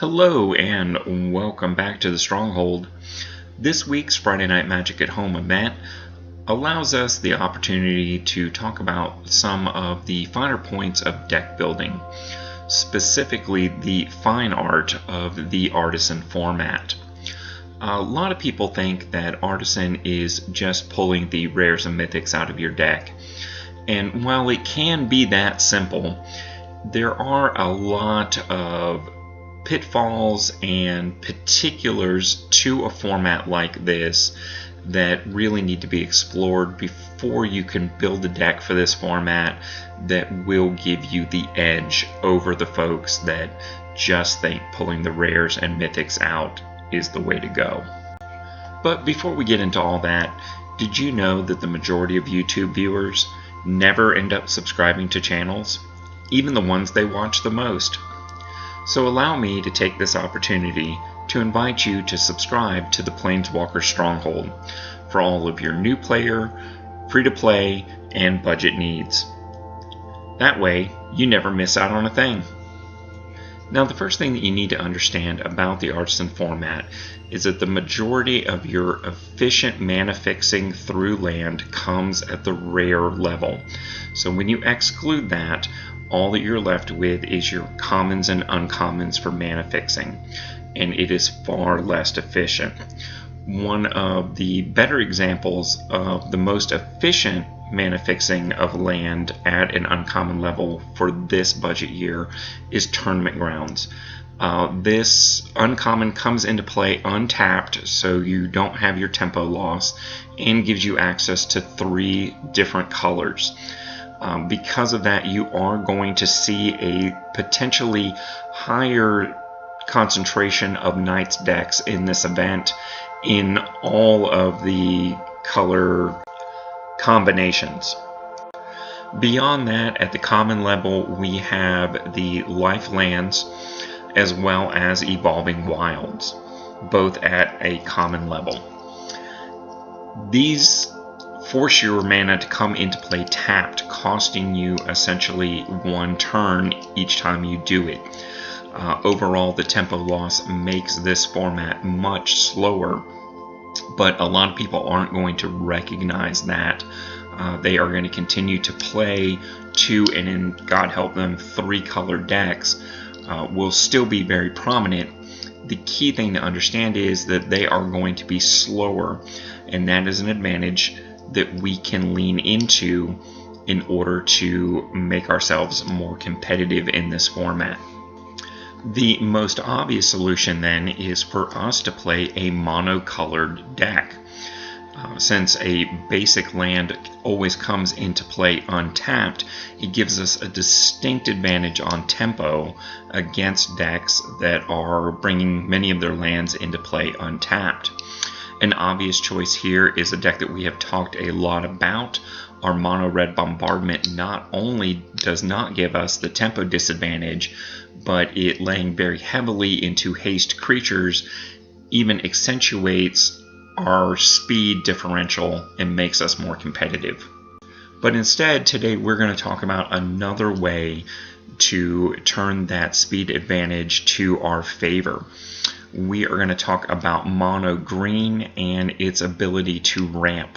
Hello and welcome back to the Stronghold. This week's Friday Night Magic at Home event allows us the opportunity to talk about some of the finer points of deck building, specifically the fine art of the Artisan format. A lot of people think that Artisan is just pulling the rares and mythics out of your deck, and while it can be that simple, there are a lot of pitfalls and particulars to a format like this that really need to be explored before you can build a deck for this format that will give you the edge over the folks that just think pulling the rares and mythics out is the way to go. But before we get into all that, did you know that the majority of YouTube viewers never end up subscribing to channels, even the ones they watch the most? So allow me to take this opportunity to invite you to subscribe to the Planeswalker Stronghold for all of your new player, free-to-play, and budget needs. That way, you never miss out on a thing. Now, the first thing that you need to understand about the Artisan format is that the majority of your efficient mana fixing through land comes at the rare level. So when you exclude that, all that you're left with is your commons and uncommons for mana fixing, and it is far less efficient. One of the better examples of the most efficient mana fixing of land at an uncommon level for this budget year is Tournament Grounds. This uncommon comes into play untapped, so you don't have your tempo loss, and gives you access to 3 different colors. Because of that, you are going to see a potentially higher concentration of Knights decks in this event in all of the color combinations. Beyond that, at the common level, we have the life lands as well as evolving wilds, both at a common level. These force your mana to come into play tapped, costing you essentially 1 turn each time you do it. Overall, the tempo loss makes this format much slower, but a lot of people aren't going to recognize that. They are going to continue to play 2 and in God help them 3 color decks will still be very prominent. The key thing to understand is that they are going to be slower, and that is an advantage that we can lean into in order to make ourselves more competitive in this format. The most obvious solution then is for us to play a monocolored deck. Since a basic land always comes into play untapped, it gives us a distinct advantage on tempo against decks that are bringing many of their lands into play untapped. An obvious choice here is a deck that we have talked a lot about. Our mono red bombardment not only does not give us the tempo disadvantage, but it laying very heavily into haste creatures even accentuates our speed differential and makes us more competitive. But instead, today we're going to talk about another way to turn that speed advantage to our favor. We are going to talk about mono green and its ability to ramp.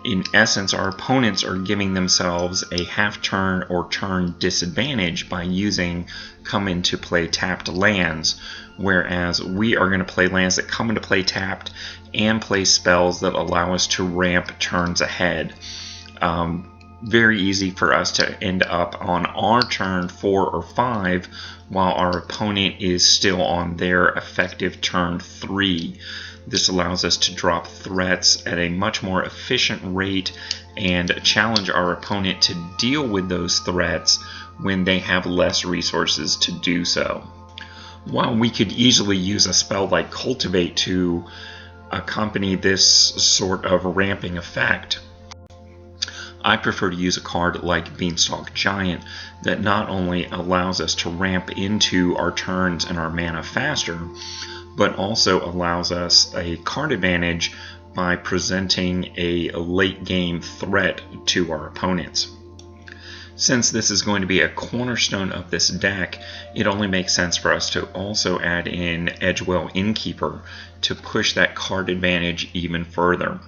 In essence, our opponents are giving themselves a half turn or turn disadvantage by using come into play tapped lands, whereas we are going to play lands that come into play tapped and play spells that allow us to ramp turns ahead. Very easy for us to end up on our turn 4 or 5 while our opponent is still on their effective turn 3. This allows us to drop threats at a much more efficient rate and challenge our opponent to deal with those threats when they have less resources to do so. While we could easily use a spell like Cultivate to accompany this sort of ramping effect, I prefer to use a card like Beanstalk Giant that not only allows us to ramp into our turns and our mana faster, but also allows us a card advantage by presenting a late game threat to our opponents. Since this is going to be a cornerstone of this deck, it only makes sense for us to also add in Edgewell Innkeeper to push that card advantage even further,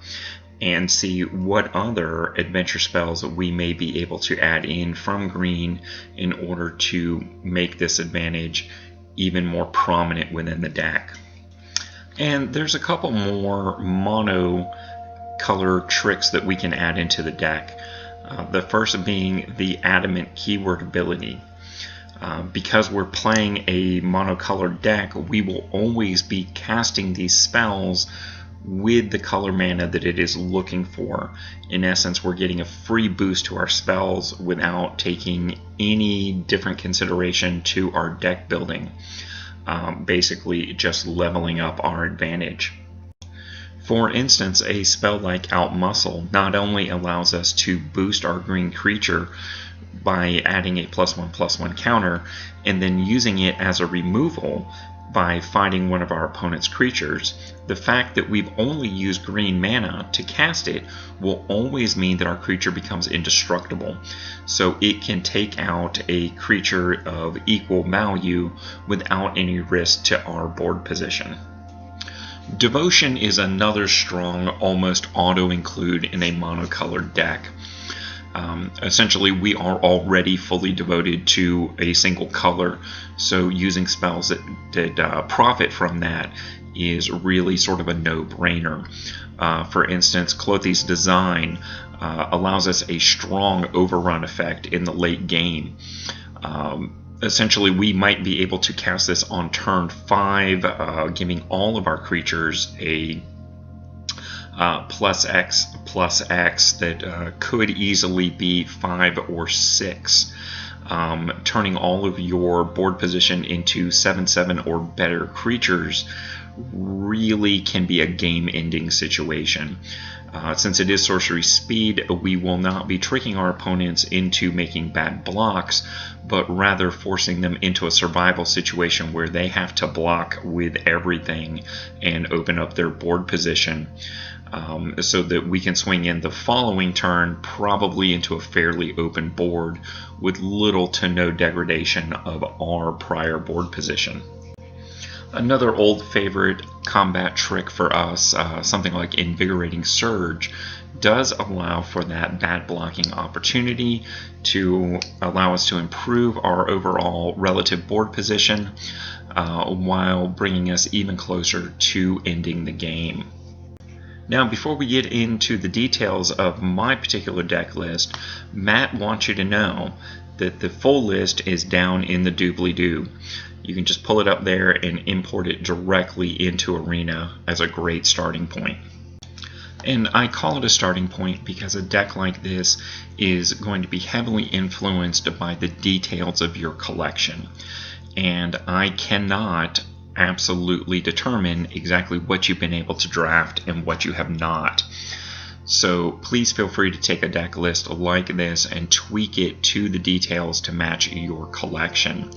and see what other adventure spells we may be able to add in from green in order to make this advantage even more prominent within the deck. And there's a couple more mono color tricks that we can add into the deck. The first being the adamant keyword ability. Because we're playing a monocolored deck, we will always be casting these spells with the color mana that it is looking for. In essence, we're getting a free boost to our spells without taking any different consideration to our deck building. Basically just leveling up our advantage. For instance, a spell like Outmuscle not only allows us to boost our green creature by adding a +1/+1 counter and then using it as a removal by fighting one of our opponent's creatures, the fact that we've only used green mana to cast it will always mean that our creature becomes indestructible, so it can take out a creature of equal value without any risk to our board position. Devotion is another strong, almost auto-include in a monocolored deck. Essentially, we are already fully devoted to a single color, so using spells that profit from that is really sort of a no-brainer. For instance, Clothy's Design allows us a strong overrun effect in the late game. Essentially, we might be able to cast this on turn 5, giving all of our creatures a +X/+X that could easily be 5 or 6, turning all of your board position into 7/7 or better creatures really can be a game-ending situation. Since it is sorcery speed, we will not be tricking our opponents into making bad blocks, but rather forcing them into a survival situation where they have to block with everything and open up their board position, so that we can swing in the following turn probably into a fairly open board with little to no degradation of our prior board position. Another old favorite combat trick for us, something like Invigorating Surge, does allow for that bad blocking opportunity to allow us to improve our overall relative board position while bringing us even closer to ending the game. Now, before we get into the details of my particular deck list, Matt wants you to know that the full list is down in the doobly-doo. You can just pull it up there and import it directly into Arena as a great starting point. And I call it a starting point because a deck like this is going to be heavily influenced by the details of your collection. And I cannot absolutely determine exactly what you've been able to draft and what you have not. So please feel free to take a deck list like this and tweak it to the details to match your collection.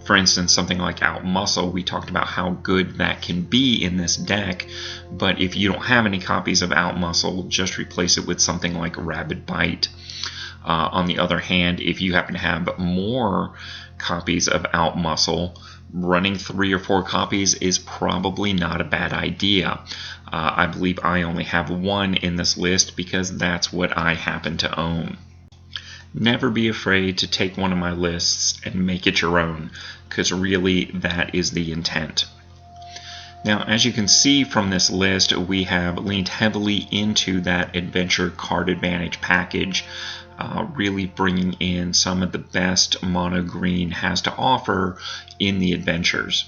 For instance, something like Outmuscle, we talked about how good that can be in this deck, but if you don't have any copies of Outmuscle, just replace it with something like Rabid Bite. On the other hand, if you happen to have more copies of Outmuscle, running 3 or 4 copies is probably not a bad idea. I believe I only have 1 in this list because that's what I happen to own. Never be afraid to take one of my lists and make it your own, because really that is the intent. Now, as you can see from this list, we have leaned heavily into that adventure card advantage package, really bringing in some of the best mono green has to offer in the adventures.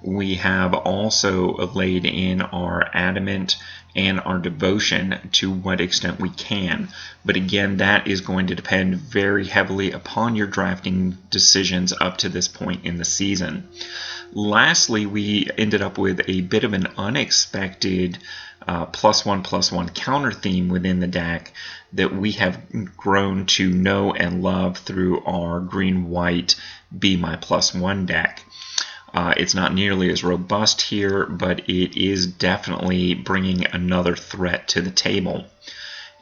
We have also laid in our adamant and our devotion to what extent we can, but again, that is going to depend very heavily upon your drafting decisions up to this point in the season. Lastly, we ended up with a bit of an unexpected +1/+1 counter theme within the deck that we have grown to know and love through our green-white Be My +1 deck. It's not nearly as robust here, but it is definitely bringing another threat to the table.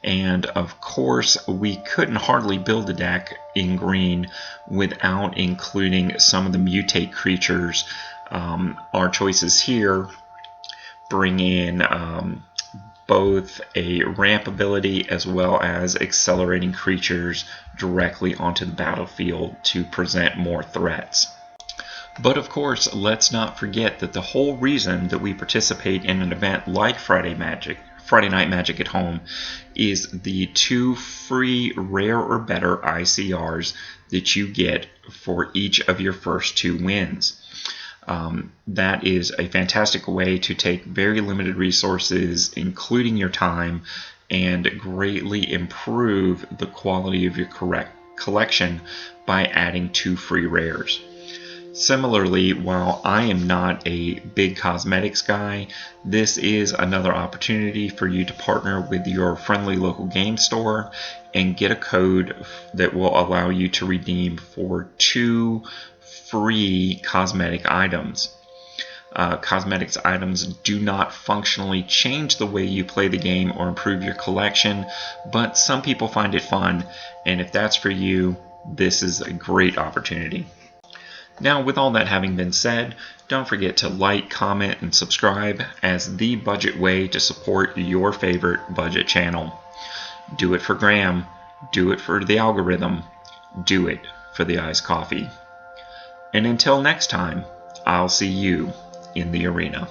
And of course, we couldn't hardly build a deck in green without including some of the mutate creatures. Our choices here bring in both a ramp ability as well as accelerating creatures directly onto the battlefield to present more threats. But of course, let's not forget that the whole reason that we participate in an event like Friday Night Magic at Home is the 2 free rare or better ICRs that you get for each of your first 2 wins. That is a fantastic way to take very limited resources, including your time, and greatly improve the quality of your collection by adding 2 free rares. Similarly, while I am not a big cosmetics guy, this is another opportunity for you to partner with your friendly local game store and get a code that will allow you to redeem for 2 free cosmetic items. Cosmetics items do not functionally change the way you play the game or improve your collection, but some people find it fun, and if that's for you, this is a great opportunity. Now, with all that having been said, don't forget to like, comment, and subscribe as the budget way to support your favorite budget channel. Do it for Graham, do it for the algorithm, do it for the iced coffee. And until next time, I'll see you in the arena.